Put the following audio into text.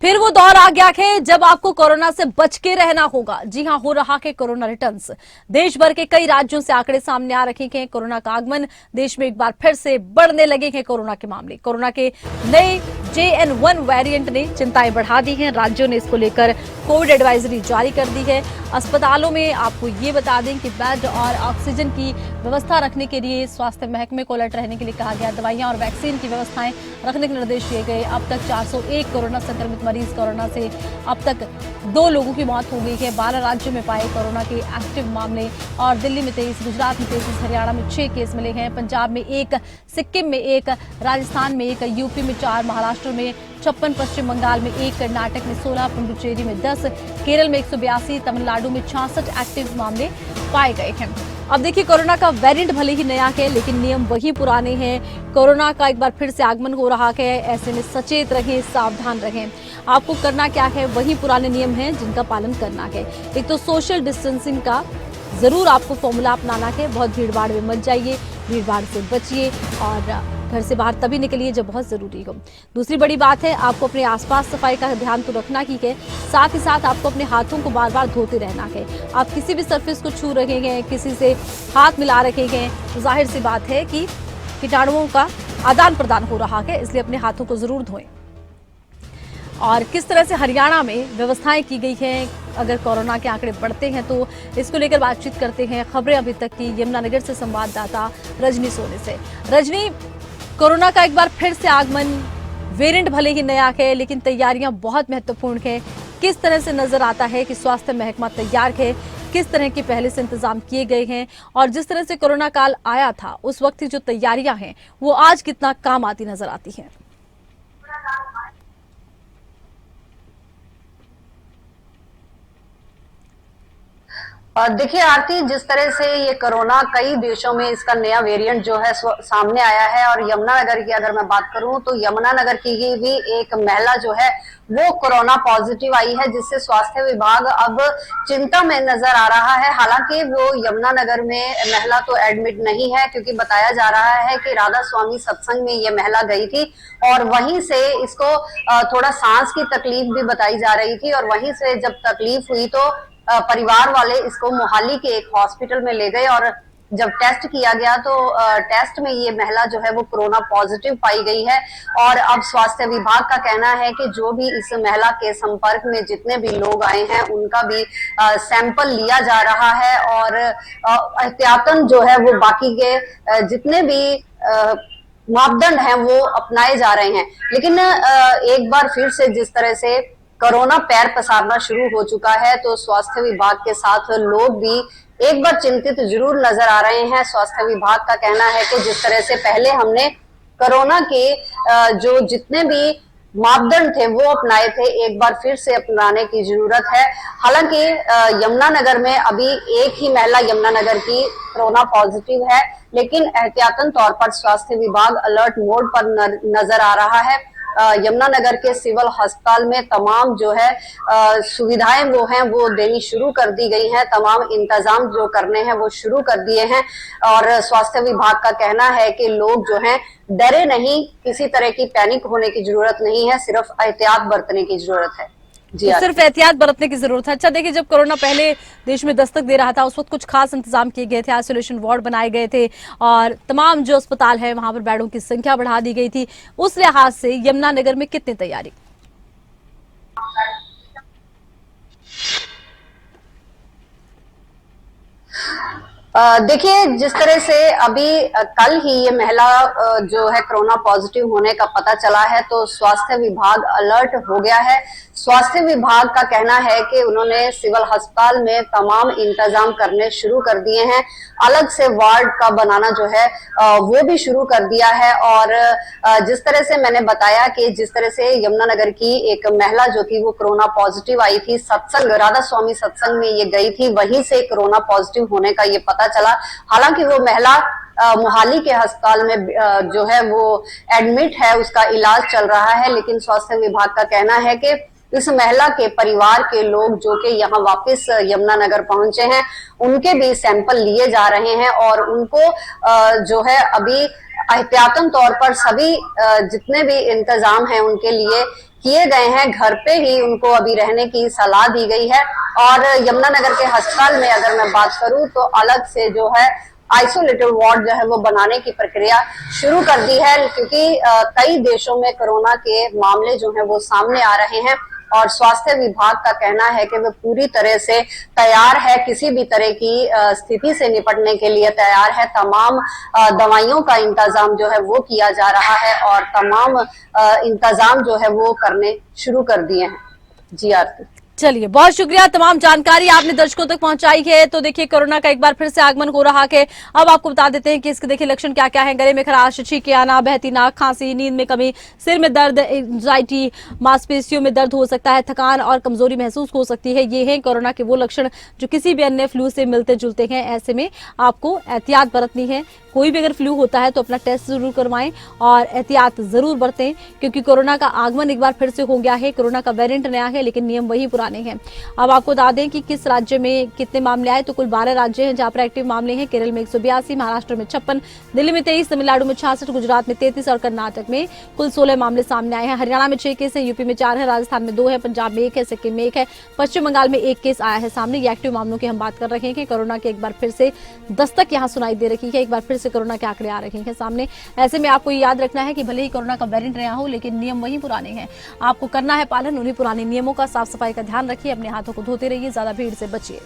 फिर वो दौर आ गया है जब आपको कोरोना से बच के रहना होगा। जी हां, हो रहा है कोरोना रिटर्न्स। देश भर के कई राज्यों से आंकड़े सामने आ रखे हैं। कोरोना का आगमन, देश में एक बार फिर से बढ़ने लगे हैं कोरोना के मामले। कोरोना के नए JN1 वेरिएंट ने चिंताएं बढ़ा दी हैं। राज्यों ने इसको लेकर कोविड एडवाइजरी जारी कर दी है। अस्पतालों में आपको ये बता दें कि बेड और ऑक्सीजन की व्यवस्था रखने के लिए स्वास्थ्य महकमे को अलर्ट रहने के लिए कहा गया। दवाइयां और वैक्सीन की व्यवस्थाएं रखने के निर्देश दिए गए। अब तक 401 कोरोना संक्रमित मरीज कोरोना से अब तक 2 लोगों की मौत हो गई है। 12 राज्यों में पाए कोरोना के एक्टिव मामले और दिल्ली में 23, गुजरात में 33, हरियाणा में 6 केस मिले हैं। पंजाब में 1, सिक्किम में 1, राजस्थान में 1, यूपी में 4, महाराष्ट्र में 56, पश्चिम बंगाल में 1, कर्नाटक में 16, पुडुचेरी में 10, केरल में 182, तमिलनाडु में 66 एक्टिव मामले पाए गए हैं। अब देखिए, कोरोना का वेरिएंट भले ही नया है लेकिन नियम वही पुराने हैं। कोरोना का एक बार फिर से आगमन हो रहा है, ऐसे में सचेत रहें, सावधान रहें। आपको करना क्या है, वही पुराने नियम हैं जिनका पालन करना है। एक तो सोशल डिस्टेंसिंग का जरूर आपको फॉर्मूला अपनाना है। बहुत भीड़ भाड़ में मत जाइए, भीड़ भाड़ से बचिए और घर से बाहर तभी निकलिए जब बहुत जरूरी हो। दूसरी बड़ी बात है, आपको अपने आसपास सफाई का ध्यान तो रखना ही है, साथ ही साथ आपको अपने हाथों को बार बार धोते रहना है। आप किसी भी सरफेस को छू रहे हैं, किसी से हाथ मिला रहे हैं, तो जाहिर सी बात है कि कीटाणुओं का आदान प्रदान हो रहा है, इसलिए अपने हाथों को जरूर धोएं। और किस तरह से हरियाणा में व्यवस्थाएं की गई हैं, अगर कोरोना के आंकड़े बढ़ते हैं तो इसको लेकर बातचीत करते हैं। खबरें अभी तक की यमुनानगर से संवाददाता रजनी सोनी से। रजनी, कोरोना का एक बार फिर से आगमन, वेरिएंट भले ही नया है लेकिन तैयारियां बहुत महत्वपूर्ण है। किस तरह से नजर आता है कि स्वास्थ्य महकमा तैयार है, किस तरह के पहले से इंतजाम किए गए हैं और जिस तरह से कोरोना काल आया था उस वक्त की जो तैयारियां हैं वो आज कितना काम आती नजर आती हैं? देखिए आरती, जिस तरह से ये कोरोना कई देशों में इसका नया वेरिएंट जो है सामने आया है, और यमुनानगर की अगर मैं बात करूं तो यमुनानगर की ही भी एक महिला जो है वो कोरोना पॉजिटिव आई है, जिससे स्वास्थ्य विभाग अब चिंता में नजर आ रहा है। हालांकि वो यमुनानगर में महिला तो एडमिट नहीं है, क्योंकि बताया जा रहा है कि राधा स्वामी सत्संग में ये महिला गई थी और वहीं से इसको थोड़ा सांस की तकलीफ भी बताई जा रही थी, और वहीं से जब तकलीफ हुई तो परिवार वाले इसको मोहाली के एक हॉस्पिटल में ले गए और जब टेस्ट किया गया तो टेस्ट में ये महिला जो है वो कोरोना पॉजिटिव पाई गई है। और अब स्वास्थ्य विभाग का कहना है कि जो भी इस महिला के संपर्क में जितने भी लोग आए हैं उनका भी सैंपल लिया जा रहा है, और एहतियातन जो है वो बाकी के जितने भी मापदंड हैं वो अपनाए जा रहे हैं। लेकिन एक बार फिर से जिस तरह से कोरोना पैर पसारना शुरू हो चुका है तो स्वास्थ्य विभाग के साथ लोग भी एक बार चिंतित जरूर नजर आ रहे हैं। स्वास्थ्य विभाग का कहना है कि जिस तरह से पहले हमने कोरोना के जो जितने भी मापदंड थे वो अपनाए थे, एक बार फिर से अपनाने की जरूरत है। हालांकि यमुनानगर में अभी एक ही महिला यमुनानगर की कोरोना पॉजिटिव है, लेकिन एहतियातन तौर पर स्वास्थ्य विभाग अलर्ट मोड पर नजर आ रहा है। यमुनानगर के सिविल अस्पताल में तमाम जो है सुविधाएं वो हैं वो देनी शुरू कर दी गई हैं, तमाम इंतजाम जो करने हैं वो शुरू कर दिए हैं। और स्वास्थ्य विभाग का कहना है कि लोग जो हैं डरे नहीं, किसी तरह की पैनिक होने की जरूरत नहीं है, सिर्फ एहतियात बरतने की जरूरत है। तो सिर्फ एहतियात बरतने की जरूरत है। अच्छा देखिए, जब कोरोना पहले देश में दस्तक दे रहा था उस वक्त कुछ खास इंतजाम किए गए थे, आइसोलेशन वार्ड बनाए गए थे और तमाम जो अस्पताल है वहां पर बेडों की संख्या बढ़ा दी गई थी। उस लिहाज से यमुनानगर में कितनी तैयारी? देखिए, जिस तरह से अभी कल ही ये महिला जो है कोरोना पॉजिटिव होने का पता चला है तो स्वास्थ्य विभाग अलर्ट हो गया है। स्वास्थ्य विभाग का कहना है कि उन्होंने सिविल अस्पताल में तमाम इंतजाम करने शुरू कर दिए हैं, अलग से वार्ड का बनाना जो है वो भी शुरू कर दिया है। और जिस तरह से मैंने बताया कि जिस तरह से यमुनानगर की एक महिला जो थी वो कोरोना पॉजिटिव आई थी, सत्संग राधा स्वामी सत्संग में ये गई थी, वहीं से कोरोना पॉजिटिव होने का ये पता चला। हालांकि वो महिला मोहाली के अस्पताल में जो है वो एडमिट है, उसका इलाज चल रहा है, लेकिन स्वास्थ्य विभाग का कहना है कि इस महिला के परिवार के लोग जो कि यहाँ वापस यमुनानगर पहुंचे हैं उनके भी सैंपल लिए जा रहे हैं और उनको जो है अभी एहतियातन तौर पर सभी जितने भी इंतजाम हैं उनके लिए किए गए हैं, घर पे ही उनको अभी रहने की सलाह दी गई है। और यमुनानगर के अस्पताल में अगर मैं बात करूं तो अलग से जो है आइसोलेटेड वार्ड जो है वो बनाने की प्रक्रिया शुरू कर दी है, क्योंकि कई देशों में कोरोना के मामले जो हैं वो सामने आ रहे हैं और स्वास्थ्य विभाग का कहना है कि वह पूरी तरह से तैयार है, किसी भी तरह की स्थिति से निपटने के लिए तैयार है। तमाम दवाइयों का इंतजाम जो है वो किया जा रहा है और तमाम इंतजाम जो है वो करने शुरू कर दिए हैं। जी आरती। चलिए, बहुत शुक्रिया, तमाम जानकारी आपने दर्शकों तक पहुंचाई है। तो देखिए, कोरोना का एक बार फिर से आगमन हो रहा है। अब आपको बता देते हैं कि इसके देखिए लक्षण क्या क्या है। गले में खराश, छींके आना, बहती नाक, खांसी, नींद में कमी, सिर में दर्द, एंजाइटी, मांसपेशियों में दर्द हो सकता है, थकान और कमजोरी महसूस हो सकती है। ये है कोरोना के वो लक्षण जो किसी भी अन्य फ्लू से मिलते जुलते हैं। ऐसे में आपको एहतियात बरतनी है। कोई भी अगर फ्लू होता है तो अपना टेस्ट जरूर करवाएं और एहतियात जरूर बरतें, क्योंकि कोरोना का आगमन एक बार फिर से हो गया है। कोरोना का वेरिएंट नया है, लेकिन नियम वही पुराने हैं। अब आपको बता दें कि किस राज्य में कितने मामले आए। तो कुल 12 राज्य हैं जहां पर एक्टिव मामले हैं। केरल में 182, महाराष्ट्र में 56, दिल्ली में 23, तमिलनाडु में 66, गुजरात में 33 और कर्नाटक में कुल 16 मामले सामने आए हैं। हरियाणा में 6 केस है, यूपी में 4 है, राजस्थान में 2 है, पंजाब में 1 है, सिक्किम में 1 है, पश्चिम बंगाल में 1 केस आया है सामने। ये एक्टिव मामलों की हम बात कर रहे हैं कि कोरोना की एक बार फिर से दस्तक यहां सुनाई दे रही है। एक बार फिर से कोरोना के आंकड़े आ रहे हैं सामने। ऐसे में आपको ये याद रखना है कि भले ही कोरोना का वेरिएंट नया हो, लेकिन नियम वही पुराने हैं। आपको करना है पालन उन्हीं पुराने नियमों का। साफ सफाई का ध्यान रखिए, अपने हाथों को धोते रहिए, ज्यादा भीड़ से बचिए।